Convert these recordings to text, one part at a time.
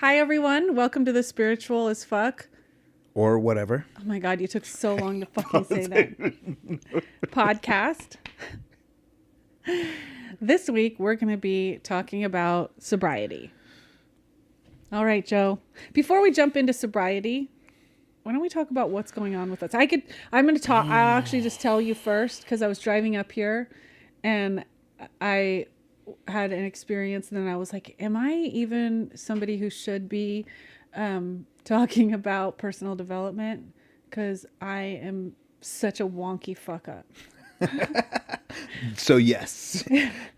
Hi, everyone. Welcome to the Spiritual as Fuck. Or whatever. Oh my God, you took so long to fucking say that. Podcast. This week, we're going to be talking about sobriety. All right, Joe. Before we jump into sobriety, why don't we talk about what's going on with us? I'm going to talk. I'll actually just tell you first because I was driving up here and I had an experience and then I was like, am I even somebody who should be talking about personal development? Because I am such a wonky fuck up. So yes,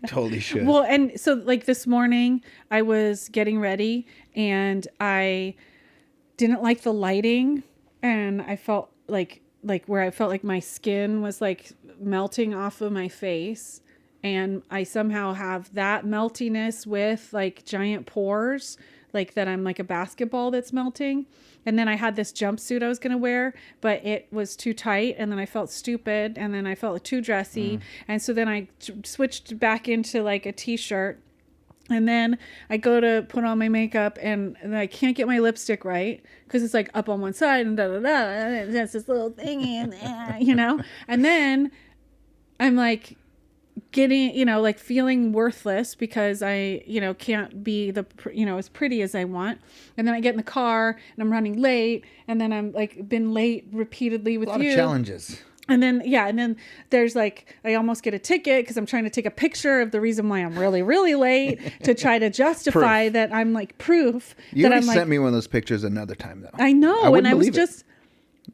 totally should. Well, and so like this morning I was getting ready and I didn't like the lighting and I felt like where I felt like my skin was like melting off of my face. And I somehow have that meltiness with like giant pores, like that I'm like a basketball that's melting. And then I had this jumpsuit I was going to wear, but it was too tight. And then I felt stupid. And then I felt too dressy. And so then I switched back into like a t-shirt. And then I go to put on my makeup and I can't get my lipstick right because it's like up on one side and and that's this little thingy and you know. And then I'm like getting, like feeling worthless because I, can't be as pretty as I want. And then I get in the car and I'm running late. And then I'm like been late repeatedly with you. A lot of challenges. And then there's like, I almost get a ticket because I'm trying to take a picture of the reason why I'm really, really late to try to justify that I'm like proof. You that already I'm sent like, me one of those pictures another time though. I know. And I was just,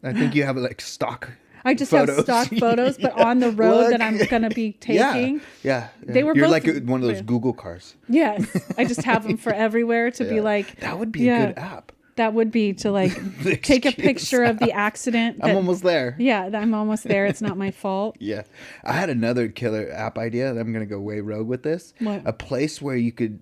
I think you have like stock. I just photos. have stock photos, but on the road that I'm going to be taking. Yeah. They were You're both, like one of those Google cars. Yes. I just have them for everywhere to be like. That would be a good app. That would be to like take a picture of the accident. I'm almost there. Yeah, I'm almost there. It's not my fault. Yeah. I had another killer app idea. I'm going to go way rogue with this. What? A place where you could,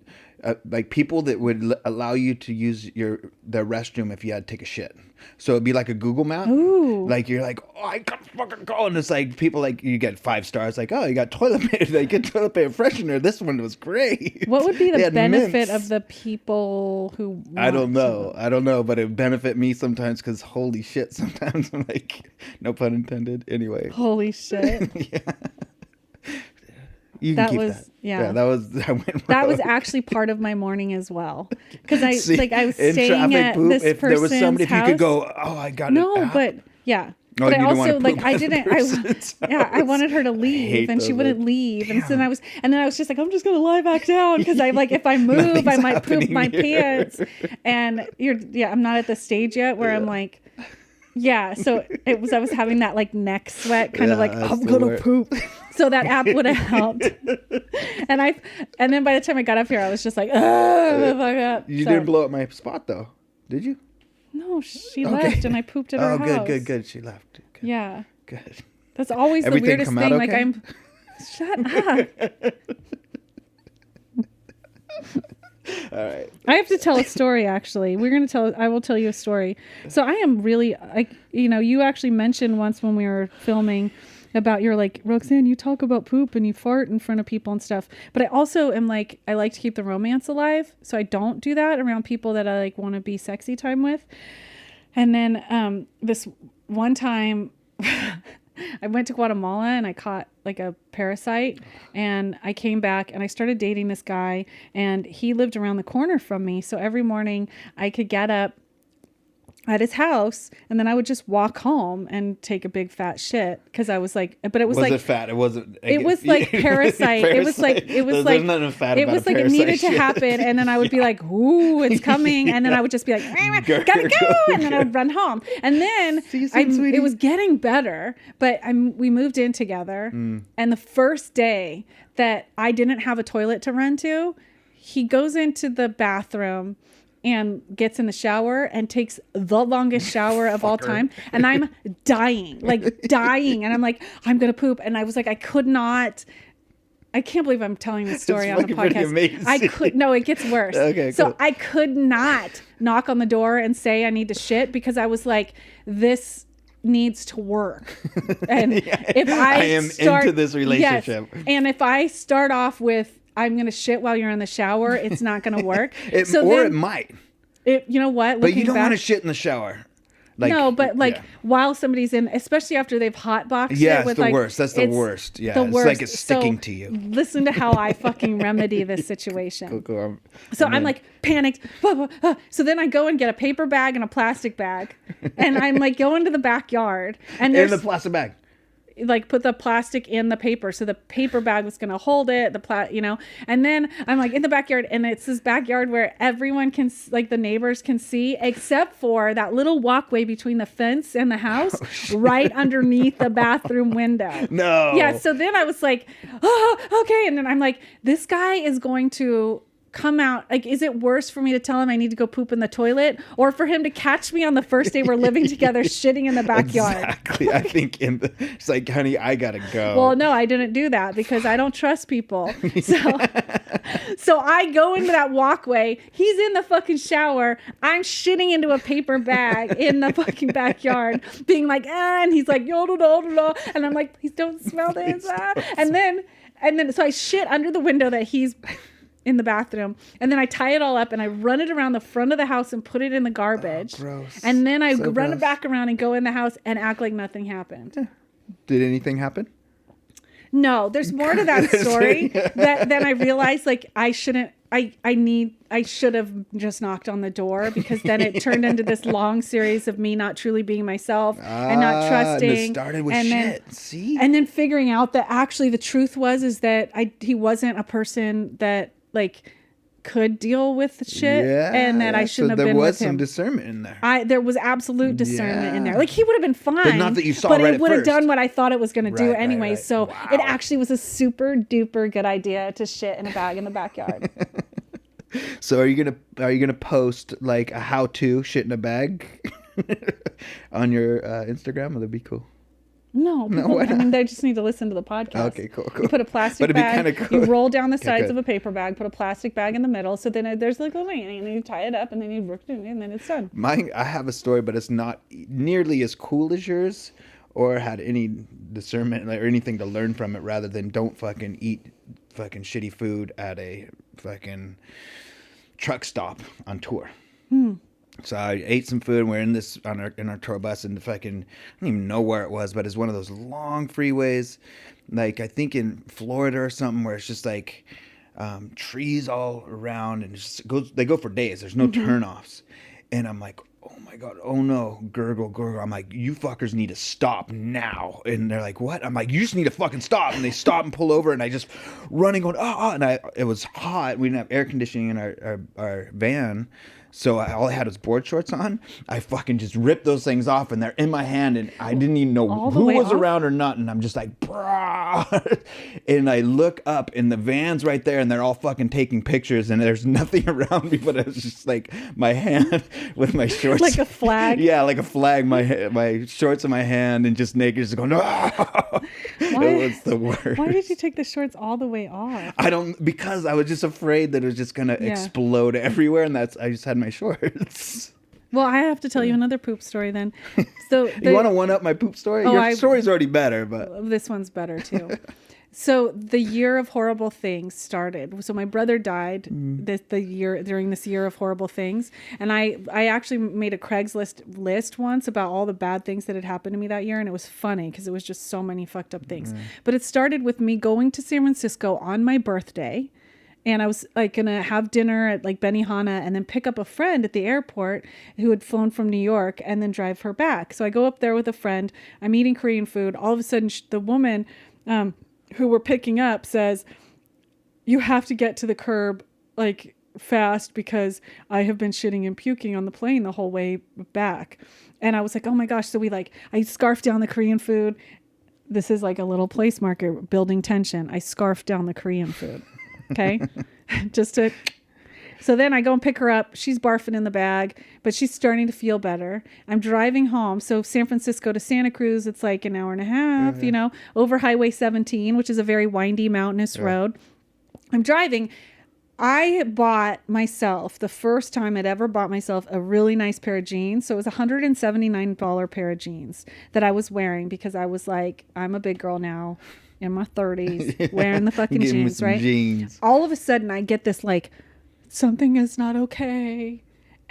like people that would allow you to use the restroom if you had to take a shit. So it'd be like a Google map. Ooh. Like you're like, oh, I gotta fucking go. And it's like people like, you get 5 stars. Like, oh, you got toilet paper. They get toilet paper freshener. This one was great. What would be the benefit mints. of the people who I don't know, but it would benefit me sometimes because holy shit, sometimes I'm like, no pun intended. Anyway. Holy shit. Yeah. You can keep that. Yeah. That went wrong. That was actually part of my morning as well. Because I was in staying at poop, this if person's there was somebody, house. if you could go, oh, I got no, an app. but yeah. Oh, but I also I I wanted her to leave and she wouldn't leave. Damn. And so then I was just like, I'm just going to lie back down because I like, if I move, I might poop my pants. And I'm not at the stage yet where I'm like, so I was having that like neck sweat kind of like, I'm going to poop. So that app would have helped. And then by the time I got up here, I was just like, oh, fuck up. You didn't blow up my spot though, did you? No, she left and I pooped at her house. Oh, good. She left. Good. Yeah. Good. That's always Everything the weirdest come thing. out Like okay? Shut up. All right. I have to tell a story, actually. I will tell you a story. So I am really, you actually mentioned once when we were filming about you're like, Roxanne, you talk about poop and you fart in front of people and stuff. But I also am like, I like to keep the romance alive. So I don't do that around people that I like want to be sexy time with. And then this one time I went to Guatemala and I caught like a parasite and I came back and I started dating this guy and he lived around the corner from me. So every morning I could get up at his house and then I would just walk home and take a big fat shit because I was like, but it was like, it fat? It wasn't. It was like parasite. It was like There's nothing fat it about was a like it needed parasite to happen, and then I would be like, "Ooh, it's coming," and then I would just be like, "Gotta go," and then I would run home, and then it was getting better. But we moved in together, and the first day that I didn't have a toilet to run to, he goes into the bathroom and gets in the shower and takes the longest shower of all time. And I'm dying. And I'm like, I'm going to poop. And I was like, I can't believe I'm telling this story on the podcast. No, it gets worse. Okay, so cool. I could not knock on the door and say I need to shit because I was like, this needs to work. And if I am into this relationship. Yes, and if I start off with, I'm going to shit while you're in the shower, it's not going to work. It might. You know what? But you Looking don't want to back, shit in the shower. Like, no, but like yeah. while somebody's in, especially after they've hotboxed Yeah, it it's with the like, worst. That's the it's worst. Yeah, the it's worst. like it's sticking So to you. listen to how I fucking remedy this situation. Cool. So I'm like panicked. Blah, blah, blah. So then I go and get a paper bag and a plastic bag, and I'm like going to the backyard, and in there's the plastic bag. like put the plastic in the paper, so the paper bag was gonna hold it, and then I'm like in the backyard, and it's this backyard where everyone can, like the neighbors can see, except for that little walkway between the fence and the house, right underneath the bathroom window. No. Yeah, so then I was like, oh, okay, and then I'm like, this guy is going to come out. Like, is it worse for me to tell him I need to go poop in the toilet, or for him to catch me on the first day we're living together shitting in the backyard? Exactly. I think it's like, honey, I gotta go. Well, no, I didn't do that because I don't trust people. So I go into that walkway. He's in the fucking shower. I'm shitting into a paper bag in the fucking backyard, being like, and he's like, yo, and I'm like, please don't smell this. And then so I shit under the window that he's in the bathroom, and then I tie it all up and I run it around the front of the house and put it in the garbage. Gross. And then I So run gross. it back around and go in the house and act like nothing happened. Did anything happen? No, there's more to that story. That then I realized, like, I should have just knocked on the door, because then it turned into this long series of me not truly being myself and not trusting. And it started with shit. See? And then figuring out that actually the truth is that he wasn't a person that like could deal with shit, and that I shouldn't have been with him. There was some discernment in there. There was absolute discernment in there. Like, he would have been fine, But not that you saw but right it at would have first. done what I thought it was going to do Right, anyway. right. So Wow. it actually was a super duper good idea to shit in a bag in the backyard. So are you gonna post like a how-to shit in a bag on your Instagram? That'd be cool. No, people, why I mean, they just need to listen to the podcast. Okay, cool. You put a plastic But it'd be bag, kinda cool. you roll down the sides good. of a paper bag, put a plastic bag in the middle, so then there's like a lane, and then you tie it up, and then you work it, and then it's done. I have a story, but it's not nearly as cool as yours, or had any discernment or anything to learn from it, rather than don't fucking eat fucking shitty food at a fucking truck stop on tour. So I ate some food, and we're in our tour bus, and the fucking, I don't even know where it was, but it's one of those long freeways, like I think in Florida or something, where it's just like trees all around, and they go for days. There's no turnoffs, and I'm like, oh my God, oh no, gurgle. I'm like, you fuckers need to stop now. And they're like, what? I'm like, you just need to fucking stop. And they stop and pull over, and I just running going, and it was hot. We didn't have air conditioning in our van. So all I had was board shorts on. I fucking just ripped those things off, and they're in my hand, and I didn't even know All the who way was off? around or not. And I'm just like, brah. And I look up, and the van's right there, and they're all fucking taking pictures, and there's nothing around me, but it was just like my hand with my shorts. Like a flag? Yeah, like a flag. My shorts in my hand, and just naked, just going, It was the worst. Why did you take the shorts all the way off? Because I was just afraid that it was just going to explode everywhere, and I just had my shorts. Well, I have to tell you another poop story then. So You want to one-up my poop story? Your story's already better, but... This one's better too. So the year of horrible things started. So my brother died during this year of horrible things. And I actually made a Craigslist list once about all the bad things that had happened to me that year. And it was funny because it was just so many fucked up things. But it started with me going to San Francisco on my birthday. And I was like going to have dinner at like Benihana, and then pick up a friend at the airport who had flown from New York, and then drive her back. So I go up there with a friend. I'm eating Korean food. All of a sudden, the woman who we're picking up says, you have to get to the curb like fast, because I have been shitting and puking on the plane the whole way back. And I was like, oh my gosh. So I scarfed down the Korean food. This is like a little place marker building tension. I scarfed down the Korean food. Okay. So then I go and pick her up. She's barfing in the bag, but she's starting to feel better. I'm driving home. So San Francisco to Santa Cruz, it's like an hour and a half, over Highway 17, which is a very windy, mountainous road. I'm driving. I bought myself, the first time I'd ever bought myself, a really nice pair of jeans. So it was a $179 pair of jeans that I was wearing, because I was like, I'm a big girl now, in my 30s, wearing the fucking jeans, right? Jeans. All of a sudden, I get this like, something is not okay.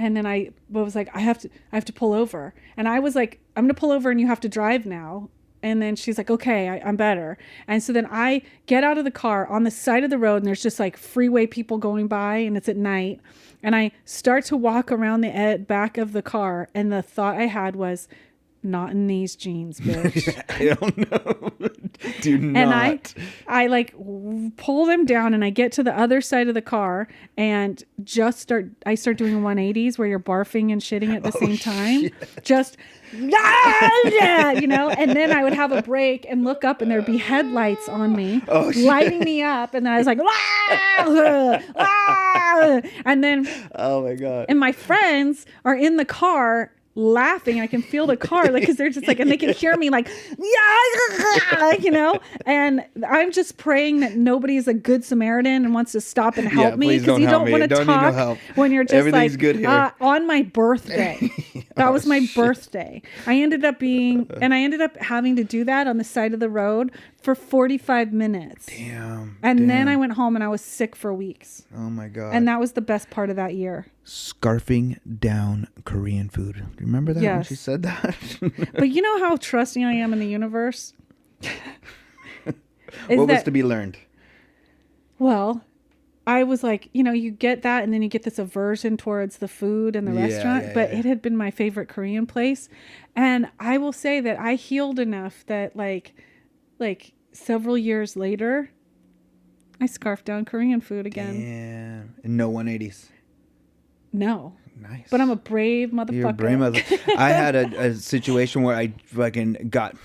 And then I was like, I have to pull over. And I was like, I'm going to pull over and you have to drive now. And then she's like, okay, I'm better. And so then I get out of the car on the side of the road, and there's just like freeway people going by, and it's at night. And I start to walk around the back of the car, and the thought I had was, not in these jeans, bitch. I don't know. Do not. And I like pull them down, and I get to the other side of the car, and I start doing 180s where you're barfing and shitting at the same time. Shit. Just, and then I would have a break and look up, and there'd be headlights on me, lighting me up. And then I was like, and then, oh my God. And my friends are in the car laughing. I can feel the car, like, because they're just like, and they can hear me like, and I'm just praying that nobody's a good Samaritan and wants to stop and help me, because you don't want to talk when you're just like, good here. On my birthday. That was my birthday. I ended up having to do that on the side of the road for 45 minutes. Damn. And then I went home and I was sick for weeks. Oh my God. And that was the best part of that year. Scarfing down Korean food. Do you remember that when she said that? But you know how trusting I am in the universe? What was to be learned? Well, I was like, you get that, and then you get this aversion towards the food and the restaurant. But it had been my favorite Korean place. And I will say that I healed enough that like several years later, I scarfed down Korean food again. Damn. And no 180s. No. Nice. But I'm a brave motherfucker. You're a brave motherfucker. I had a situation where I fucking got...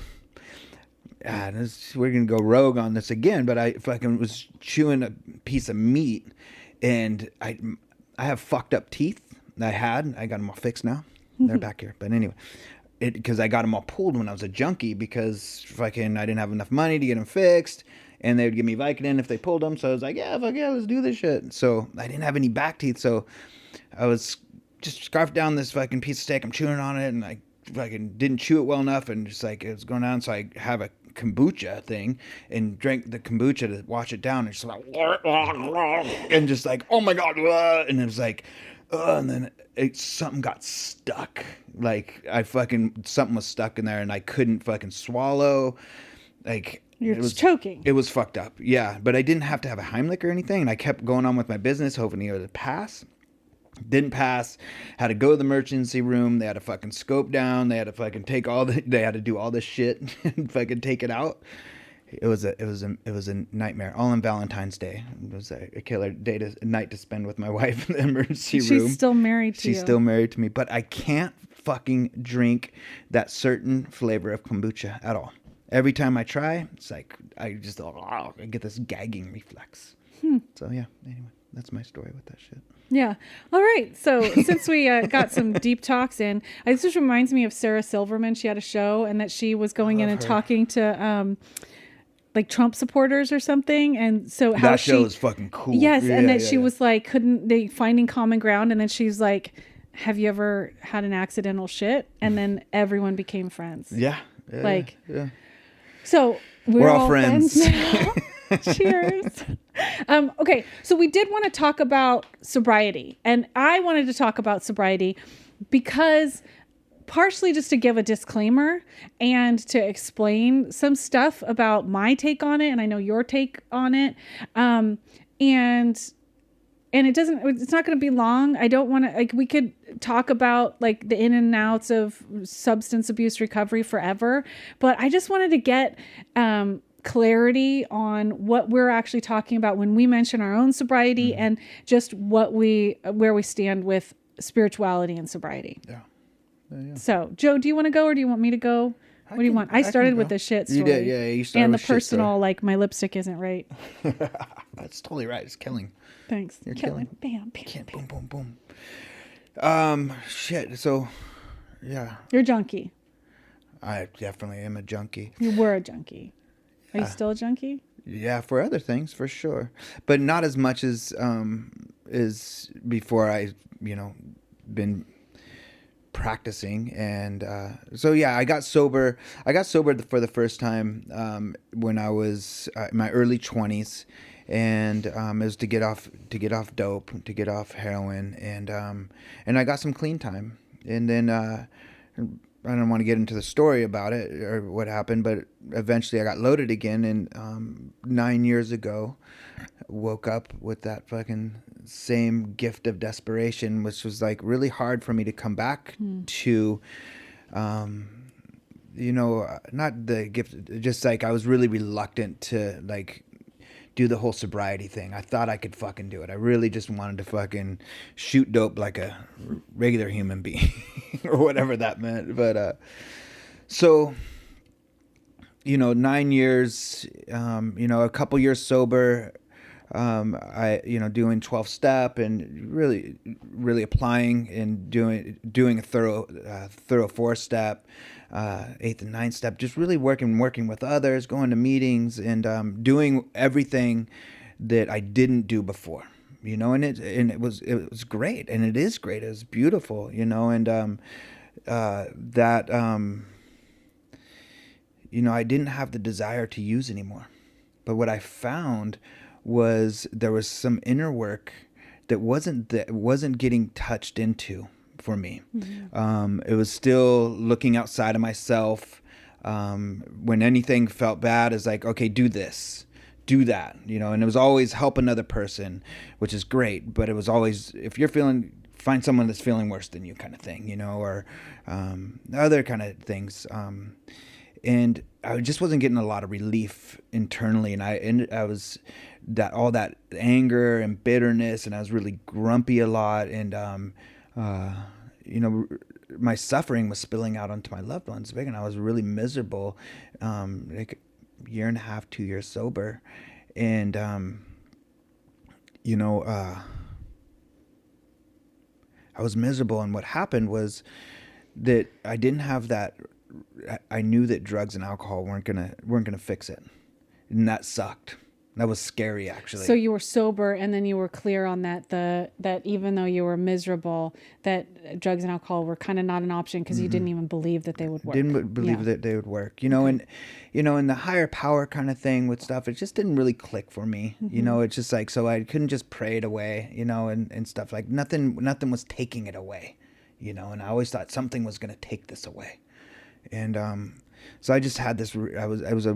we're going to go rogue on this again, but I fucking was chewing a piece of meat, and I have fucked up teeth. I got them all fixed now. They're back here. But anyway, because I got them all pulled when I was a junkie, because fucking I didn't have enough money to get them fixed. And they would give me Vicodin if they pulled them. So I was like, yeah, fuck yeah, let's do this shit. So I didn't have any back teeth. So I was just scarfed down this fucking piece of steak. I'm chewing on it, and I fucking didn't chew it well enough. And just like, it was going down. So I have a kombucha thing and drank the kombucha to wash it down. And just like, and just like, oh my God. And it was like, and then something got stuck. Like something was stuck in there, and I couldn't fucking swallow. Like, it was choking. It was fucked up. Yeah. But I didn't have to have a Heimlich or anything. And I kept going on with my business, hoping it would pass. Didn't pass. Had to go to the emergency room. They had to fucking scope down. They had to fucking they had to do all this shit and fucking take it out. It was a nightmare. All on Valentine's Day. It was a killer night to spend with my wife in the emergency room. She's still married to you. She's still married to me. But I can't fucking drink that certain flavor of kombucha at all. Every time I try, it's like I get this gagging reflex. So yeah, anyway, that's my story with that shit. Yeah. All right. So since we got some deep talks in, this just reminds me of Sarah Silverman. She had a show, and that she was going in and talking to like Trump supporters or something. And so how that show is fucking cool. Yes. And that she was like, couldn't they finding common ground? And then she's like, have you ever had an accidental shit? And then everyone became friends. Yeah. Yeah. So we're all friends now. Cheers. Okay, so we did want to talk about sobriety, and I wanted to talk about sobriety because partially just to give a disclaimer and to explain some stuff about my take on it, and I know your take on it. And it's not going to be long. I don't want to, we could talk about like the in and outs of substance abuse recovery forever, but I just wanted to get, clarity on what we're actually talking about when we mention our own sobriety, and just where we stand with spirituality and sobriety. Yeah. So, Joe, do you want to go, or do you want me to go? What do you want? I started with the shit story. You did, yeah. You started and with the personal, like my lipstick isn't right. That's totally right. It's killing. Thanks. You're killing. Bam, bam, bam. Boom, boom. Shit. So, yeah. You're a junkie. I definitely am a junkie. You were a junkie. Are you still a junkie? Yeah, for other things, for sure, but not as much as before. I, been practicing, and so yeah, I got sober. I got sober for the first time when I was in my early 20s, and it was to get off dope, to get off heroin, and I got some clean time, and then I don't want to get into the story about it or what happened, but eventually I got loaded again, and 9 years ago, woke up with that fucking same gift of desperation, which was like really hard for me to come back to. Not the gift, just like I was really reluctant to like do the whole sobriety thing. I thought I could fucking do it. I really just wanted to fucking shoot dope like a regular human being or whatever that meant. But so 9 years, a couple years sober. I doing 12 step and really applying and doing a thorough 4 step, 8th and 9th step, just really working with others, going to meetings, and doing everything that I didn't do before. And it was great, and it is great. It was beautiful, and that I didn't have the desire to use anymore. But what I found was there was some inner work that wasn't getting touched into for me. Mm-hmm. It was still looking outside of myself. When anything felt bad, it's like, okay, do this, do that, and it was always help another person, which is great. But it was always, if you're find someone that's feeling worse than you kind of thing, or other kind of things. And I just wasn't getting a lot of relief internally, and I was all that anger and bitterness, and I was really grumpy a lot, and my suffering was spilling out onto my loved ones, and I was really miserable, like a year and a half, 2 years sober, and I was miserable, and what happened was that I didn't have that. I knew that drugs and alcohol weren't gonna fix it, and that sucked. That was scary, actually. So you were sober, and then you were clear on that even though you were miserable, that drugs and alcohol were kind of not an option because you didn't even believe that they would work. Didn't believe that they would work, and and the higher power kind of thing with stuff, it just didn't really click for me. It's just like, so I couldn't just pray it away, and stuff, like nothing was taking it away, and I always thought something was gonna take this away. And so I just had this. It was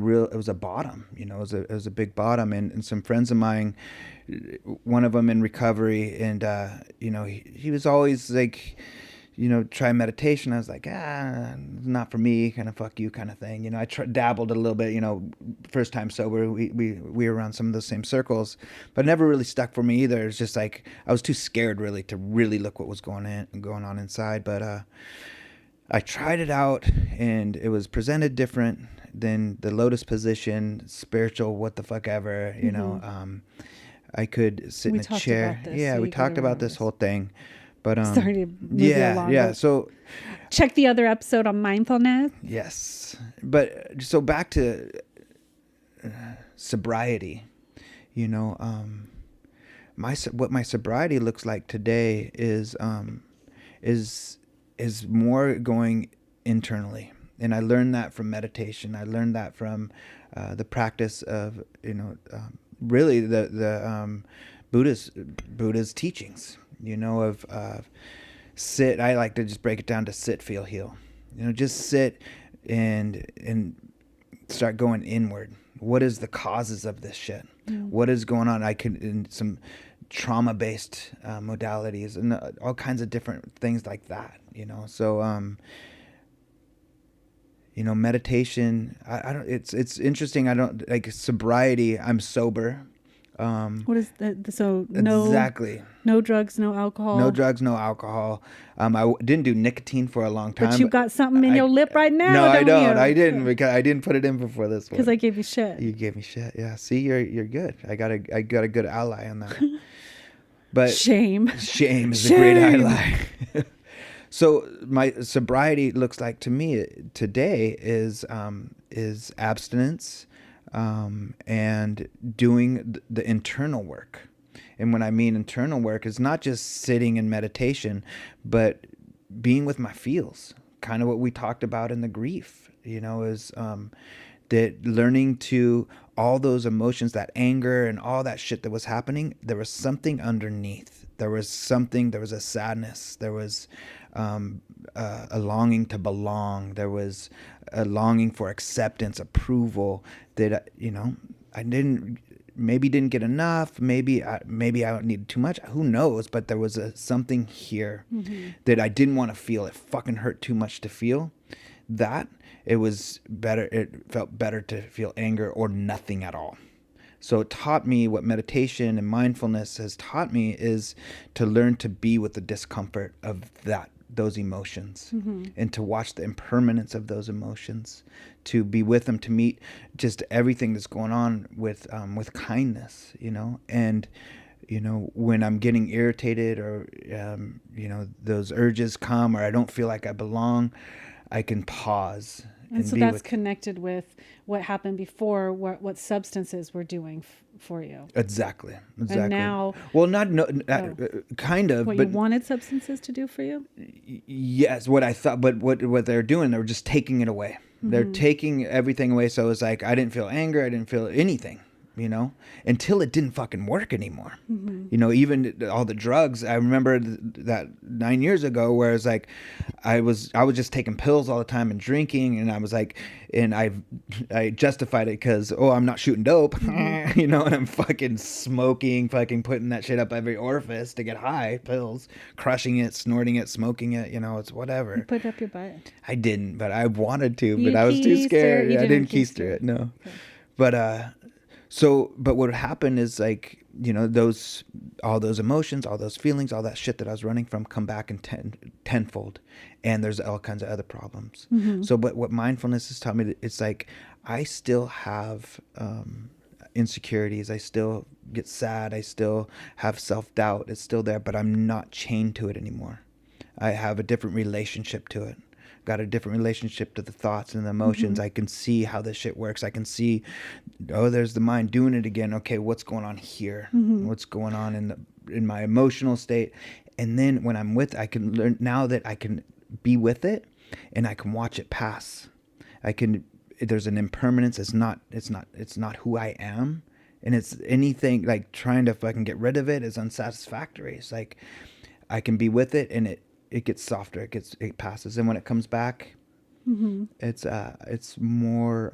a bottom. It was a big bottom. And some friends of mine, one of them in recovery, and he was always like, try meditation. I was like, not for me. Kind of fuck you, kind of thing. I dabbled a little bit. First time sober, we were around some of those same circles, but it never really stuck for me either. It's just like I was too scared really to really look what was going on inside. But I tried it out, and it was presented different than the lotus position, spiritual, what the fuck ever, I could sit in a chair. Yeah, we talked about this whole thing. But sorry to move you along. Yeah. So check the other episode on mindfulness. Yes. But so back to sobriety, what my sobriety looks like today is more going internally. And I learned that from meditation. I learned that from the practice of, really the Buddha's teachings, of sit. I like to just break it down to sit, feel, heal. Just sit and start going inward. What is the causes of this shit? What is going on? In some trauma-based modalities and all kinds of different things like that, so meditation, I don't, it's interesting. I don't like sobriety. I'm sober. What is that? So no, exactly. No drugs, no alcohol. No drugs, no alcohol. I didn't do nicotine for a long time. But you got something in your lip right now. No, I don't. I didn't, because I didn't put it in before this one. Because I gave you shit. You gave me shit. Yeah. See, you're good. I got a good ally on that. But shame is a great ally. So my sobriety looks like to me today is abstinence, and doing the internal work. And when I mean internal work, is not just sitting in meditation, but being with my feels. Kind of what we talked about in the grief, is that learning to all those emotions, that anger and all that shit that was happening, there was something underneath. There was a sadness. There was a longing to belong. There was a longing for acceptance, approval that, I didn't get enough. Maybe I needed too much. Who knows? But there was something here that I didn't want to feel. It fucking hurt too much to feel that. It felt better to feel anger or nothing at all. So it taught me what meditation and mindfulness has taught me is to learn to be with the discomfort of those emotions, and to watch the impermanence of those emotions, to be with them, to meet just everything that's going on with kindness, and when I'm getting irritated or those urges come or I don't feel like I belong, I can pause. And so that's connected with what happened before, what substances were doing for you. Exactly. And now, well, kind of. What but you wanted substances to do for you? Yes, what I thought, but what they're doing, they're just taking it away. They're taking everything away. So it's like I didn't feel anger, I didn't feel anything. Until it didn't fucking work anymore. Even all the drugs. I remember that 9 years ago where it's like, I was just taking pills all the time and drinking. And I was like, and I justified it because, I'm not shooting dope, and I'm fucking smoking, fucking putting that shit up every orifice to get high, pills, crushing it, snorting it, smoking it, it's whatever. You put it up your butt. I didn't, but I wanted to, but I was too scared. I didn't keister it. No. Okay. But what would happen is like, all those emotions, all those feelings, all that shit that I was running from come back in tenfold. And there's all kinds of other problems. So, but what mindfulness has taught me, it's like, I still have insecurities. I still get sad. I still have self-doubt. It's still there, but I'm not chained to it anymore. I have a different relationship to it. Got a different relationship to the thoughts and the emotions. I can see how this shit works. I can see, there's the mind doing it again. Okay, what's going on here? What's going on in my emotional state? And then when I'm with, I can learn now that I can be with it, and I can watch it pass. There's an impermanence. It's not who I am, and it's anything like trying to fucking get rid of it is unsatisfactory. It's like I can be with it, and it gets softer. It passes, and when it comes back, it's more.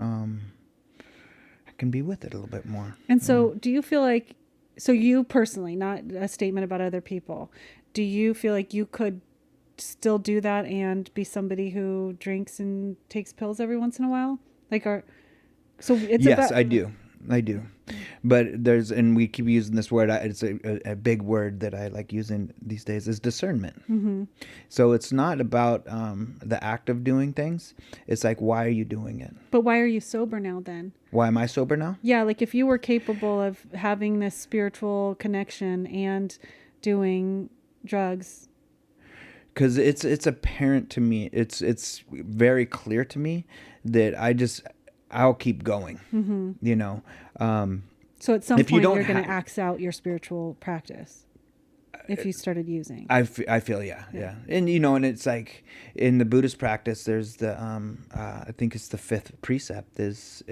I can be with it a little bit more. And so, do you feel like, so you personally, not a statement about other people, do you feel like you could still do that and be somebody who drinks and takes pills every once in a while? Yes, I do. But and we keep using this word, it's a big word that I like using these days, is discernment. So it's not about the act of doing things. It's like, why are you doing it? But why are you sober now then? Why am I sober now? Yeah, like if you were capable of having this spiritual connection and doing drugs. Because it's apparent to me, it's very clear to me that I'll keep going, So at some point you're going to axe out your spiritual practice if you started using. I feel, yeah. And, and it's like in the Buddhist practice, there's the, I think it's the 5th precept is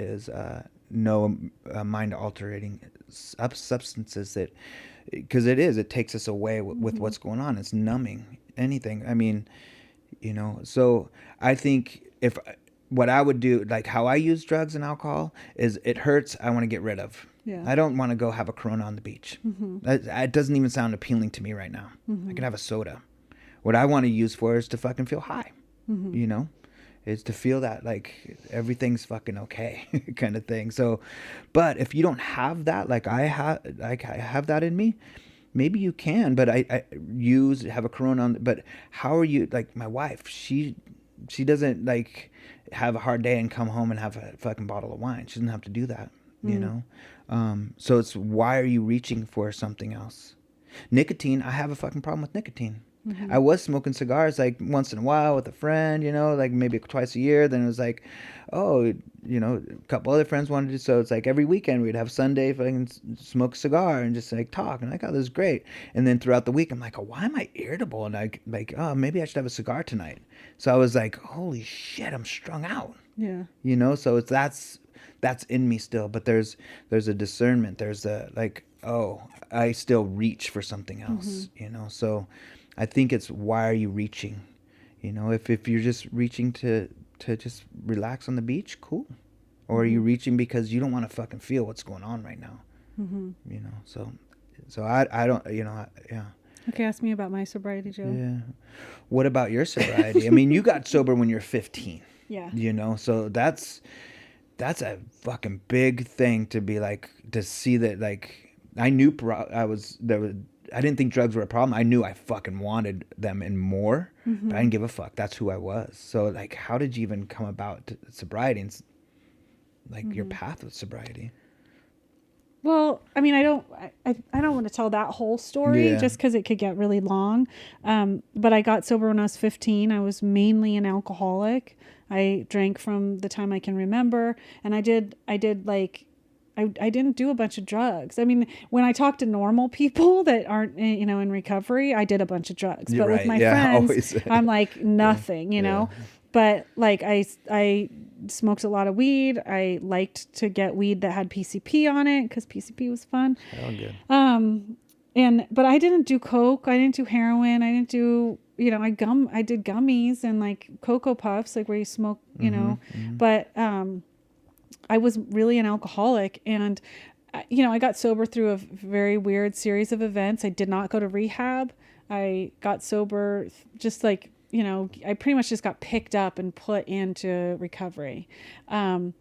no mind altering substances because it takes us away with what's going on. It's numbing anything. I mean, so I think what I would do, like how I use drugs and alcohol, is it hurts. I want to get rid of. Yeah. I don't want to go have a Corona on the beach. It doesn't even sound appealing to me right now. I can have a soda. What I want to use for is to fucking feel high. Is to feel that like everything's fucking okay kind of thing. So, but if you don't have that, like I have that in me, maybe you can. But I have a Corona on. But how are you? Like my wife, she doesn't like have a hard day and come home and have a fucking bottle of wine. She doesn't have to do that, so it's, why are you reaching for something else? Nicotine, I have a fucking problem with nicotine. I was smoking cigars like once in a while with a friend, like maybe twice a year. Then it was like, oh, a couple other friends wanted to. So it's like every weekend we'd have Sunday, fucking smoke a cigar and just like talk. And like, oh, this is great. And then throughout the week, I'm like, oh, why am I irritable? And I like, oh, maybe I should have a cigar tonight. So I was like, holy shit, I'm strung out. Yeah. So that's in me still. But there's a discernment. There's a like, oh, I still reach for something else. So I think it's, why are you reaching? If you're just reaching to just relax on the beach, cool. Or are you reaching because you don't want to fucking feel what's going on right now? So I don't, yeah. Okay, ask me about my sobriety, Joe. Yeah. What about your sobriety? I mean, you got sober when you're 15. Yeah. So that's a fucking big thing to be like, to see that, like, I knew I didn't think drugs were a problem. I knew I fucking wanted them and more, but I didn't give a fuck. That's who I was. So like, how did you even come about sobriety and like your path with sobriety? Well, I mean, I don't want to tell that whole story just because it could get really long. But I got sober when I was 15. I was mainly an alcoholic. I drank from the time I can remember, and I did like, I didn't do a bunch of drugs. I mean, when I talk to normal people that aren't, in recovery, I did a bunch of drugs. But with my friends, always. I'm like nothing, know. But like I smoked a lot of weed. I liked to get weed that had PCP on it because PCP was fun. Oh, good. But I didn't do coke. I didn't do heroin. I didn't do, I did gummies and like Cocoa Puffs, like where you smoke, But I was really an alcoholic, and I got sober through a very weird series of events. I did not go to rehab. I got sober just like, I pretty much just got picked up and put into recovery. And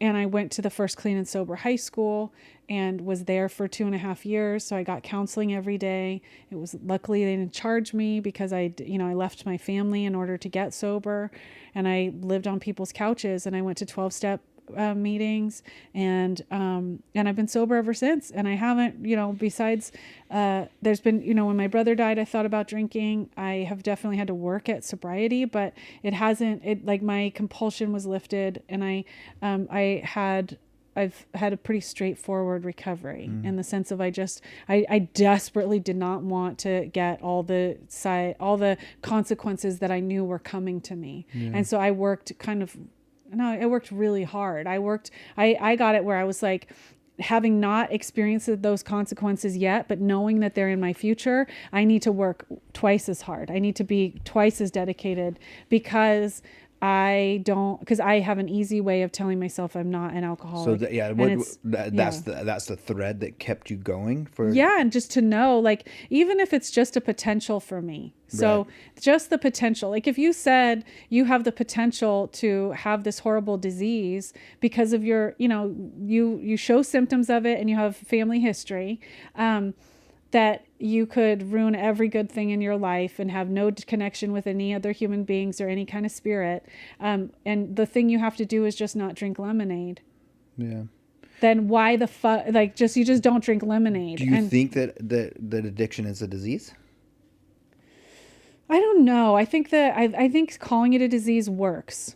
I went to the first clean and sober high school and was there for 2.5 years. So I got counseling every day. It was, luckily they didn't charge me because I left my family in order to get sober, and I lived on people's couches, and I went to 12-step meetings, and I've been sober ever since. And I haven't, besides, there's been, when my brother died, I thought about drinking. I have definitely had to work at sobriety, but like my compulsion was lifted, and I've had a pretty straightforward recovery in the sense of I desperately did not want to get all the consequences that I knew were coming to me. Yeah. And so I worked I worked really hard. I got it where I was like, having not experienced those consequences yet, but knowing that they're in my future, I need to work twice as hard. I need to be twice as dedicated because I have an easy way of telling myself I'm not an alcoholic. So that's the thread that kept you going for. Yeah. And just to know, like, even if it's just a potential for me. So right. Just the potential, like if you said you have the potential to have this horrible disease because of your, you show symptoms of it and you have family history, that you could ruin every good thing in your life and have no connection with any other human beings or any kind of spirit. And the thing you have to do is just not drink lemonade. Yeah. Then why the fuck? Like, you just don't drink lemonade. Do you think that addiction is a disease? I don't know. I think I think calling it a disease works.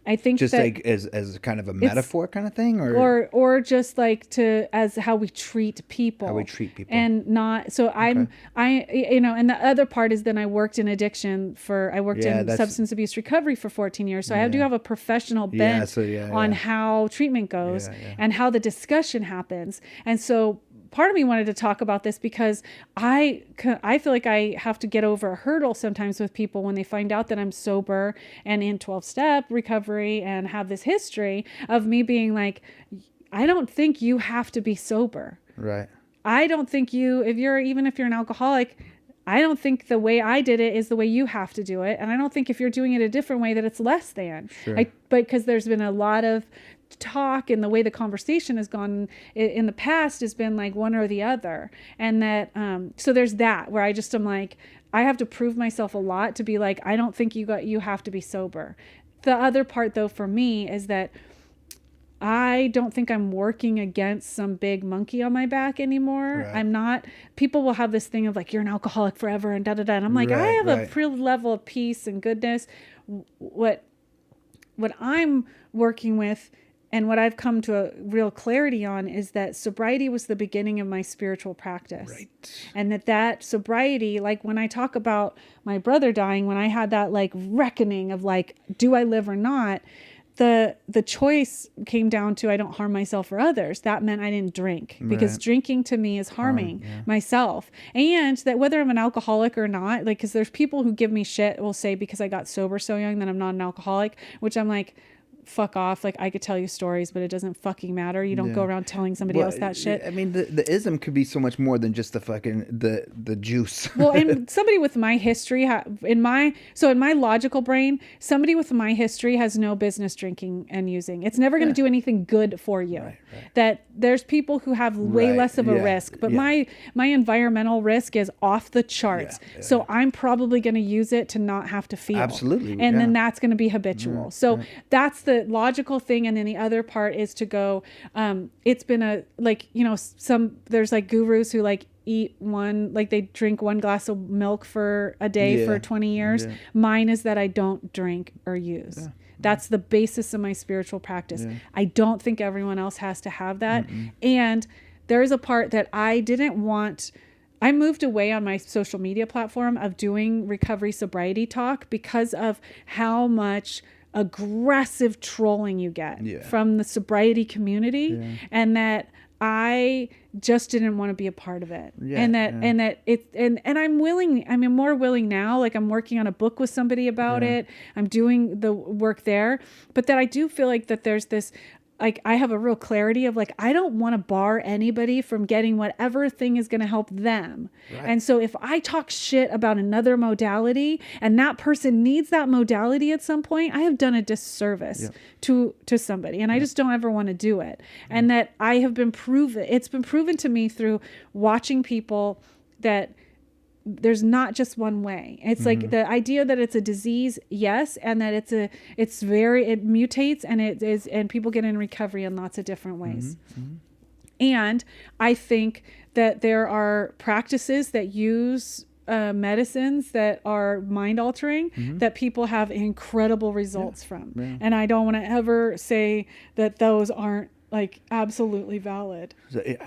I think just like as kind of a metaphor kind of thing, or just like as how we treat people. How we treat people. And not, so and the other part is then I worked in addiction in substance abuse recovery for 14 years. So I do have a professional bent on how treatment goes and how the discussion happens. And so part of me wanted to talk about this because I feel like I have to get over a hurdle sometimes with people when they find out that I'm sober and in 12-step recovery and have this history of me being like, I don't think you have to be sober. Right. I don't think even if you're an alcoholic, I don't think the way I did it is the way you have to do it. And I don't think if you're doing it a different way that it's less than. Sure. But because there's been a lot of talk and the way the conversation has gone in the past has been like one or the other, and that so there's that where I just am like, I have to prove myself a lot to be like, I don't think you have to be sober. The other part though for me is that I don't think I'm working against some big monkey on my back anymore. Right. I'm not. People will have this thing of like, you're an alcoholic forever and da da da, and I'm like, I have a real level of peace and goodness. What what I'm working with and what I've come to a real clarity on is that sobriety was the beginning of my spiritual practice. Right. And that sobriety, like when I talk about my brother dying, when I had that like reckoning of like, do I live or not? The choice came down to I don't harm myself or others. That meant I didn't drink, because drinking to me is harming myself. And that whether I'm an alcoholic or not, like, because there's people who give me shit, will say because I got sober so young that I'm not an alcoholic, which I'm like, fuck off. Like, I could tell you stories, but it doesn't fucking matter. You don't go around telling somebody else that shit. I mean, the ism could be so much more than just the fucking the juice. Well, and somebody with my history, in my logical brain, somebody with my history has no business drinking and using. It's never going to do anything good for you. Right. That there's people who have way less of a risk, but my environmental risk is off the charts. So I'm probably going to use it to not have to feel. Absolutely. And then that's going to be habitual. So that's the logical thing. And then the other part is to go, it's been a, like, you know, there's like gurus who like eat one, like they drink one glass of milk for a day for 20 years. Mine is that I don't drink or use. That's the basis of my spiritual practice. I don't think everyone else has to have that. And there is a part that I didn't want. I moved away on my social media platform of doing recovery sobriety talk because of how much aggressive trolling you get from the sobriety community, and that I just didn't want to be a part of it. And I'm more willing now. Like, I'm working on a book with somebody about it. I'm doing the work there, but that I do feel like that there's this, like, I have a real clarity of like, I don't want to bar anybody from getting whatever thing is going to help them. Right. And so if I talk shit about another modality and that person needs that modality at some point, I have done a disservice to somebody. And I just don't ever want to do it. And that I have been it's been proven to me through watching people that there's not just one way. It's like the idea that it's a disease, yes, and that it mutates, and it is, and people get in recovery in lots of different ways. And I think that there are practices that use medicines that are mind altering that people have incredible results from. And I don't want to ever say that those aren't like absolutely valid. So it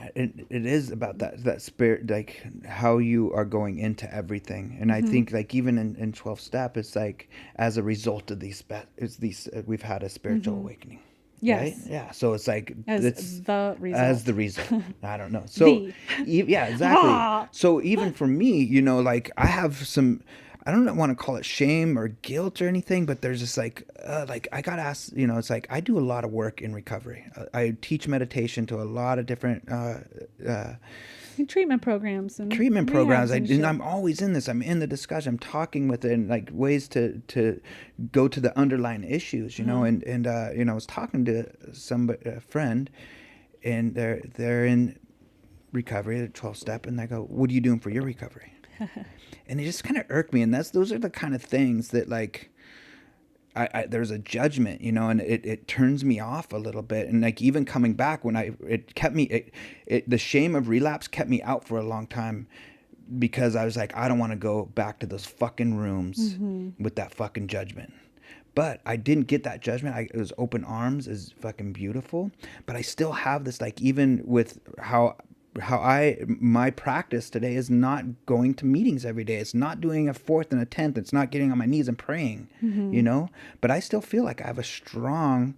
is about that spirit, like how you are going into everything. And I think like even in 12 step, it's like as a result of these we've had a spiritual awakening. Yes. Right? Yeah. So it's like as the result. I don't know. So yeah, exactly. So even for me, you know, like I have some, I don't want to call it shame or guilt or anything, but there's just like I got asked, you know, it's like I do a lot of work in recovery. I teach meditation to a lot of different treatment programs. And I'm always in this. I'm in the discussion. I'm talking with it and like ways to go to the underlying issues, you know. And you know, I was talking to a friend, and they're in recovery at 12 step, and I go, "What are you doing for your recovery?" And it just kind of irked me. And those are the kind of things that like, there's a judgment, you know, and it turns me off a little bit. And like, even coming back the shame of relapse kept me out for a long time, because I was like, I don't want to go back to those fucking rooms with that fucking judgment. But I didn't get that judgment. It was open arms, is fucking beautiful. But I still have this, like, even with how my practice today is not going to meetings every day. It's not doing a 4th and a 10th. It's not getting on my knees and praying, you know, but I still feel like I have a strong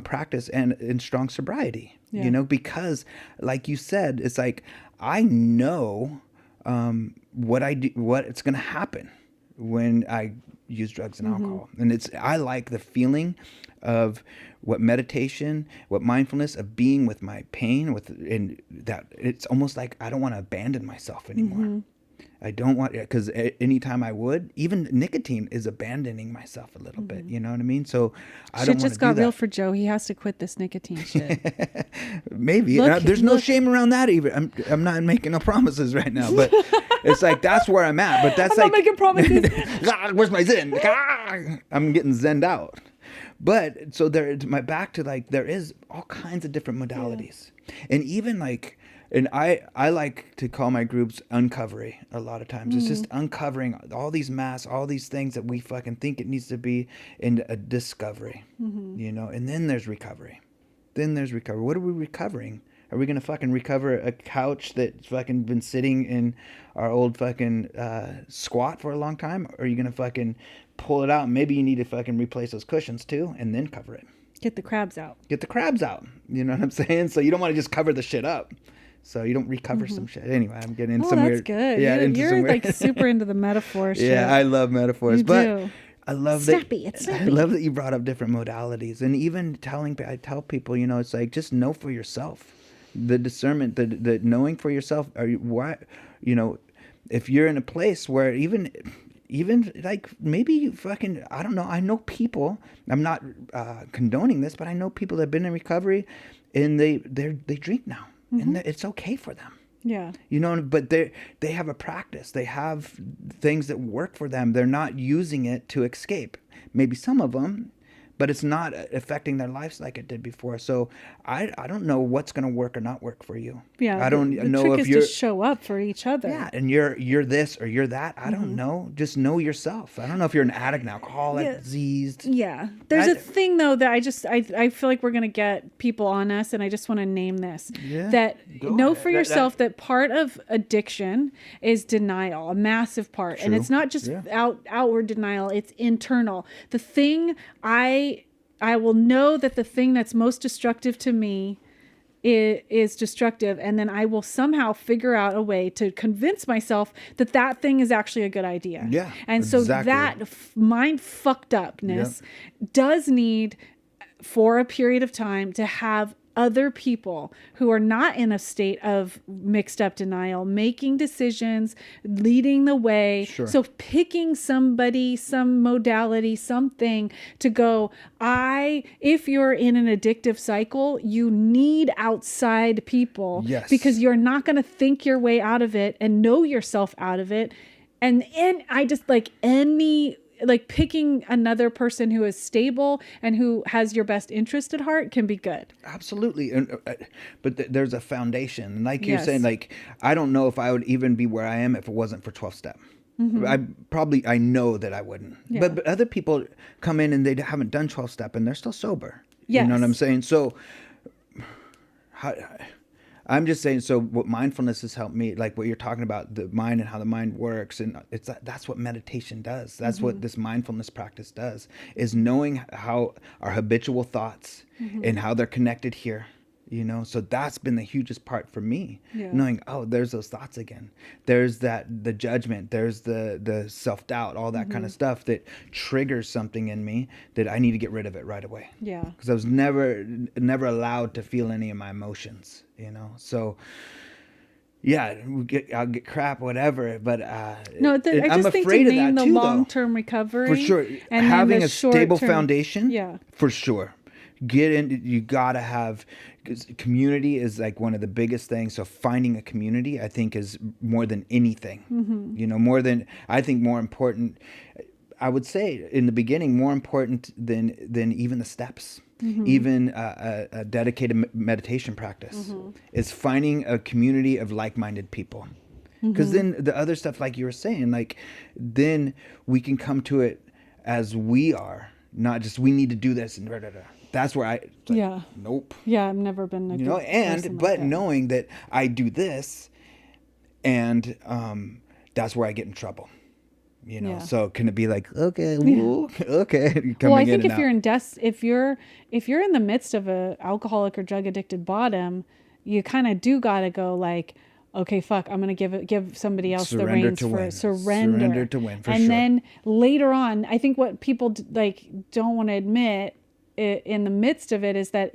practice and strong sobriety, you know, because like you said, it's like, I know, what it's going to happen when I use drugs and alcohol. And I like the feeling of what meditation, what mindfulness, of being with my pain, and that it's almost like I don't want to abandon myself anymore. I don't want, because anytime I would, even nicotine is abandoning myself a little bit. You know what I mean? So I don't want to do that. Shit just got real for Joe. He has to quit this nicotine shit. Maybe. There's no shame around that either. I'm not making no promises right now, but it's like, that's where I'm at. But that's I'm not making promises. Where's my zen? I'm getting zenned out. But so back to like, there is all kinds of different modalities. And even like, And I like to call my groups uncovery a lot of times. It's just uncovering all these masks, all these things that we fucking think it needs to be, in a discovery, you know? And then there's recovery. Then there's recovery. What are we recovering? Are we going to fucking recover a couch that's fucking been sitting in our old fucking squat for a long time? Or are you going to fucking pull it out? Maybe you need to fucking replace those cushions too and then cover it. Get the crabs out. Get the crabs out. You know what I'm saying? So you don't want to just cover the shit up. So you don't recover some shit. Anyway, I'm getting into some that's weird. good. Yeah, You're like super into the metaphor shit. Yeah, I love metaphors. You but do. I love Snappy, that. it's snappy. I love that you brought up different modalities, and even I tell people, you know, it's like just know for yourself. The discernment, the knowing for yourself. Are you why? You know, if you're in a place where even like maybe you fucking, I don't know. I know people. I'm not condoning this, but I know people that have been in recovery, and they drink now, and it's okay for them. Yeah. You know, but they have a practice. They have things that work for them. They're not using it to escape. Maybe some of them, but it's not affecting their lives like it did before. So I don't know what's going to work or not work for you. Yeah. I don't the know trick if is you're to show up for each other. yeah, and you're this or you're that. I don't know. Just know yourself. I don't know if you're an addict, an alcoholic, diseased. Yeah. There's a thing though that I feel like we're going to get people on us, and I just want to name this. Yeah, That go know ahead. for yourself that part of addiction is denial, a massive part. And True. it's not just outward denial, it's internal. The thing I will know that the thing that's most destructive to me is destructive, and then I will somehow figure out a way to convince myself that that thing is actually a good idea. Yeah, and so exactly. that mind fucked upness does need, for a period of time, to have other people who are not in a state of mixed up denial making decisions, leading the way. Sure. So picking somebody, some modality, something to go, if you're in an addictive cycle, you need outside people. Yes. Because you're not going to think your way out of it and know yourself out of it. And I just picking another person who is stable and who has your best interest at heart can be good. Absolutely. And but there's a foundation. And like you're Yes. saying, like, I don't know if I would even be where I am if it wasn't for 12-step. I know that I wouldn't. Yeah. But other people come in and they haven't done 12-step and they're still sober. Yes. You know what I'm saying? So I'm just saying, so what mindfulness has helped me, like what you're talking about, the mind and how the mind works, and that's what meditation does. That's what this mindfulness practice does, is knowing how our habitual thoughts and how they're connected here. You know, so that's been the hugest part for me, knowing, oh, there's those thoughts again. There's the judgment, there's the self-doubt, all that kind of stuff that triggers something in me that I need to get rid of it right away. Yeah. Because I was never allowed to feel any of my emotions, you know. So yeah, I'll get crap, whatever. But No, I I'm just think to afraid of name that the too, long-term recovery. for sure. And Having then the a stable short-term- foundation, Yeah. for sure. You gotta have, because community is like one of the biggest things. So finding a community, I think, is more than anything. You know, more important. I would say in the beginning, more important than even the steps. Even a dedicated meditation practice is finding a community of like-minded people. Because then the other stuff, like you were saying, like then we can come to it as we are, not just we need to do this and da, da, da. That's where nope. Yeah, I've never been a You know, good person but like that. knowing that I do this, and that's where I get in trouble. You know, Yeah. so can it be like, okay, woo, okay, Well, I coming think in if and you're out. if you're in the midst of a alcoholic or drug addicted bottom, you kind of do gotta go like, okay, fuck, I'm gonna give somebody else Surrender the reins to for win. surrender. Surrender to win, for and sure. then later on, I think what people don't want to admit in the midst of it is that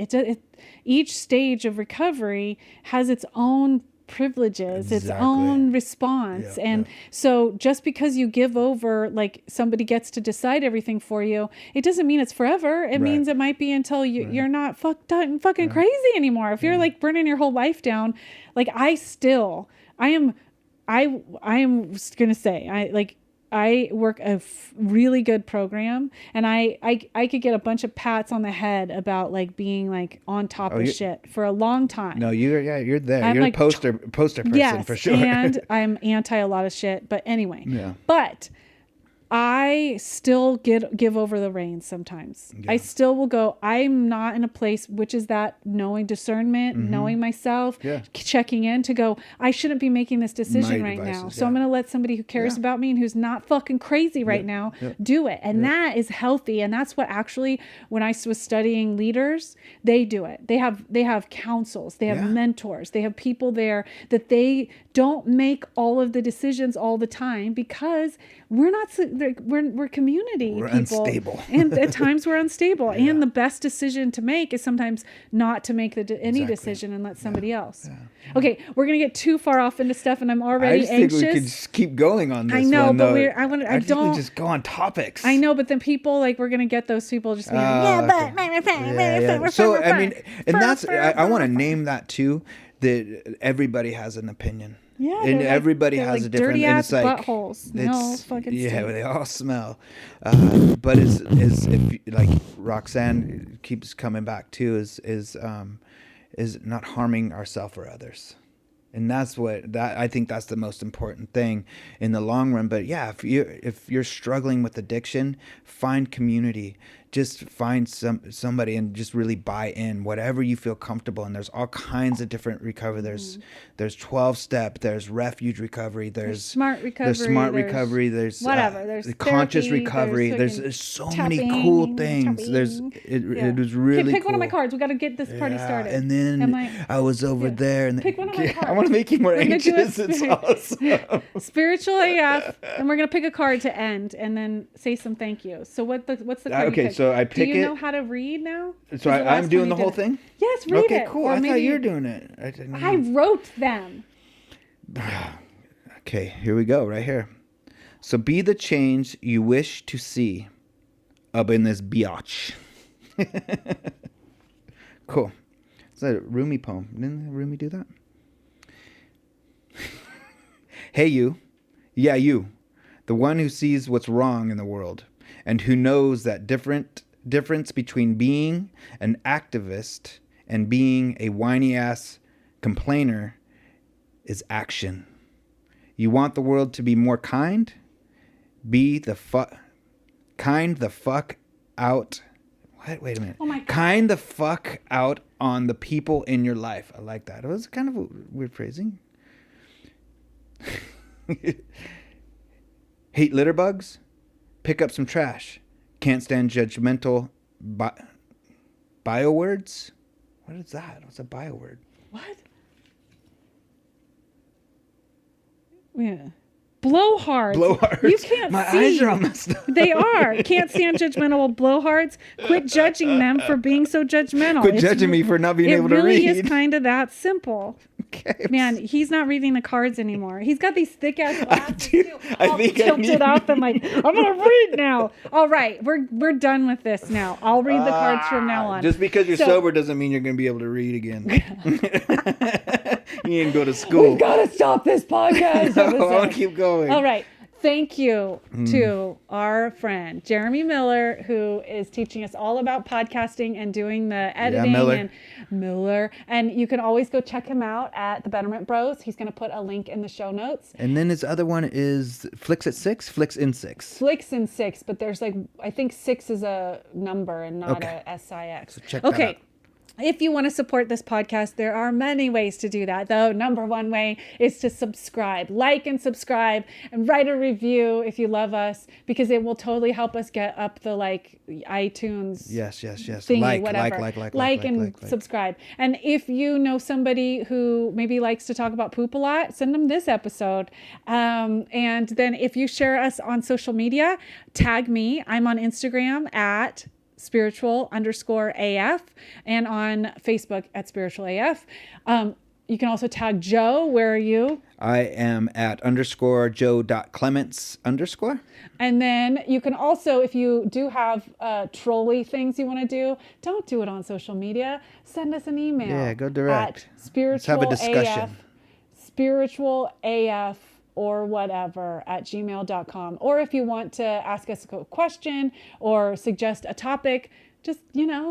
each stage of recovery has its own privileges, its Exactly. own response. Yeah, and yeah. so just because you give over, like somebody gets to decide everything for you, it doesn't mean it's forever. It means it might be until you're not fucking crazy anymore. If you're like burning your whole life down, like I am going to say, I work a really good program, and I could get a bunch of pats on the head about like being like on top of shit for a long time. No, you're there. I'm You're like, the poster person yes, for sure. And I'm anti a lot of shit. But anyway, Yeah. But I still give over the reins sometimes. Yeah. I still will go, I'm not in a place, which is that knowing discernment, knowing myself, checking in to go, I shouldn't be making this decision right now. So I'm going to let somebody who cares about me and who's not fucking crazy right now do it. And that is healthy. And that's what actually, when I was studying leaders, they do it. They have counsels, they have mentors, they have people there that they don't make all of the decisions all the time, because we're not, we're community we're people. Unstable. And at times we're unstable. And the best decision to make is sometimes not to make any decision and let somebody else. Okay, we're gonna get too far off into stuff, and I'm already anxious. Think we could just keep going on this. I know, one, but though. I don't we just go on topics. I know, but then people like we're gonna get those people just being like, So I mean, and that's I want to name that too. That everybody has an opinion. Yeah, and everybody like, has a different. dirty ass like, buttholes. They all fucking stink. they all smell. But is if like Roxanne keeps coming back to is not harming ourselves or others. And that's I think that's the most important thing in the long run. But yeah, if you're struggling with addiction, find community. Just find somebody and just really buy in, whatever you feel comfortable. And there's all kinds of different recovery. There's 12-step. There's refuge recovery. There's smart recovery. There's whatever. There's conscious therapy, recovery. There's so many cool things. It was really pick cool. one of my cards. We got to get this party started. And then I was over there and pick one of my cards. I want to make you more anxious. It's awesome. Spiritual AF, and we're gonna pick a card to end, and then say some thank yous. So what's the card? Okay, so I pick it. Do you know how to read now? So I'm doing the whole thing? Yes, read it. Okay, cool. I thought you were doing it. I wrote them. Okay, here we go, right here. So be the change you wish to see up in this biatch. Cool. It's a Rumi poem. Didn't Rumi do that? Hey, you. Yeah, you. The one who sees what's wrong in the world and who knows that difference between being an activist and being a whiny ass complainer is action. You want the world to be more kind? Be the kind the fuck out. What? Wait a minute. Oh my God. Kind the fuck out on the people in your life. I like that. It was kind of a weird phrasing. Hate litter bugs? Pick up some trash. Can't stand judgmental bio words? What is that? What's a bio word? What? Yeah. Blowhards. You can't My see. eyes are all messed up. They are. Can't stand judgmental blowhards. Quit judging them for being so judgmental. Quit judging me for not being able to read. It really is kind of that simple. Okay. Man, he's not reading the cards anymore. He's got these thick ass glasses too. I think tilted up and like, I'm gonna read now. All right, we're done with this now. I'll read the cards from now on. Just because you're sober doesn't mean you're gonna be able to read again. You didn't go to school. We've got to stop this podcast. I'll keep going. All right. Thank you to our friend Jeremy Miller, who is teaching us all about podcasting and doing the editing. Miller. And you can always go check him out at the Betterment Bros. He's going to put a link in the show notes. And then his other one is Flicks in Six, but there's I think 6 is a number and not a SIX. So check that out. If you want to support this podcast, there are many ways to do that. The number one way is to subscribe, like and subscribe, and write a review if you love us, because it will totally help us get up the iTunes. Yes. Thingy, whatever. Like and subscribe. And if you know somebody who maybe likes to talk about poop a lot, send them this episode. And then if you share us on social media, tag me. I'm on Instagram at spiritual_AF and on Facebook at spiritual AF. You can also tag Joe. Where are you? I am at _Joe.Clements_. And then you can also, if you do have trolley things you want to do, don't do it on social media. Send us an email. Yeah, go direct. At spiritual Let's have a discussion. spiritualaf or whatever at gmail.com. Or if you want to ask us a question or suggest a topic, just, Yeah,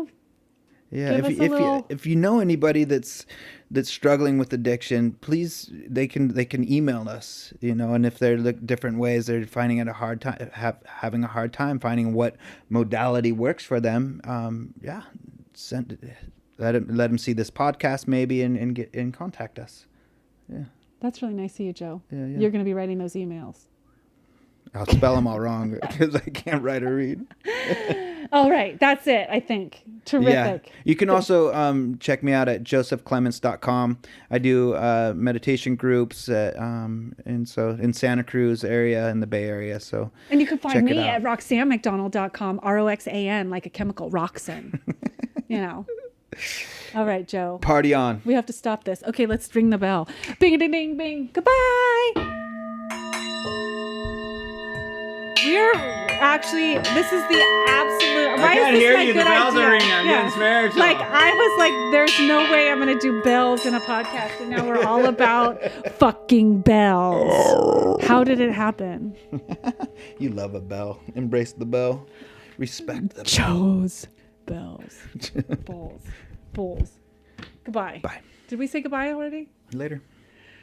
give us a little... if you know anybody that's struggling with addiction, please they can email us, and if they're different ways they're finding it a hard time, having a hard time finding what modality works for them, yeah, let them see this podcast maybe and get and contact us. Yeah. That's really nice of you, Joe. Yeah. You're going to be writing those emails. I'll spell them all wrong because I can't write or read. All right. That's it, I think. Terrific. Yeah. You can also check me out at josephclements.com. I do meditation groups in Santa Cruz area, in the Bay Area. So and you can find me at roxanmcdonald.com, Roxan, like a chemical, Roxan. All right, Joe. Party on. We have to stop this. Okay, let's ring the bell. Bing, ding, ding, bing. Goodbye. This is the absolute... Why is this my good idea? Yeah. Like, I was like, there's no way I'm going to do bells in a podcast. And now we're all about fucking bells. How did it happen? You love a bell. Embrace the bell. Respect the bell. Chose bells. Bulls. Goodbye. Bye. Did we say goodbye already? Later.